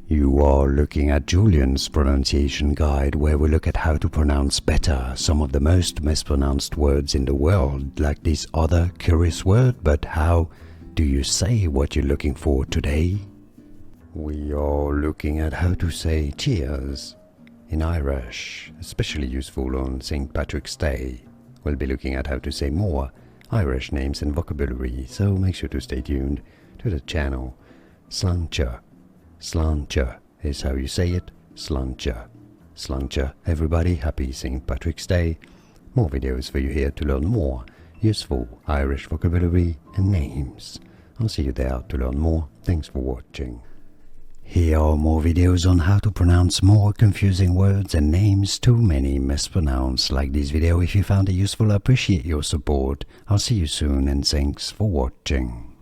You are looking at Julian's pronunciation guide, where we look at how to pronounce better some of the most mispronounced words in the world, like this other curious word. But how do you say what you're looking for today? We are looking at how to say cheers in Irish, especially useful on St. Patrick's Day. We'll be looking at how to say more Irish names and vocabulary, so make sure to stay tuned to the channel. Slainte. Slainte is how you say it. Slainte. Slainte, everybody. Happy St. Patrick's Day. More videos for you here to learn more useful Irish vocabulary and names. I'll see you there to learn more. Thanks for watching. Here are more videos on how to pronounce more confusing words and names too many mispronounced. Like this video if you found it useful. I appreciate your support. I'll see you soon and thanks for watching.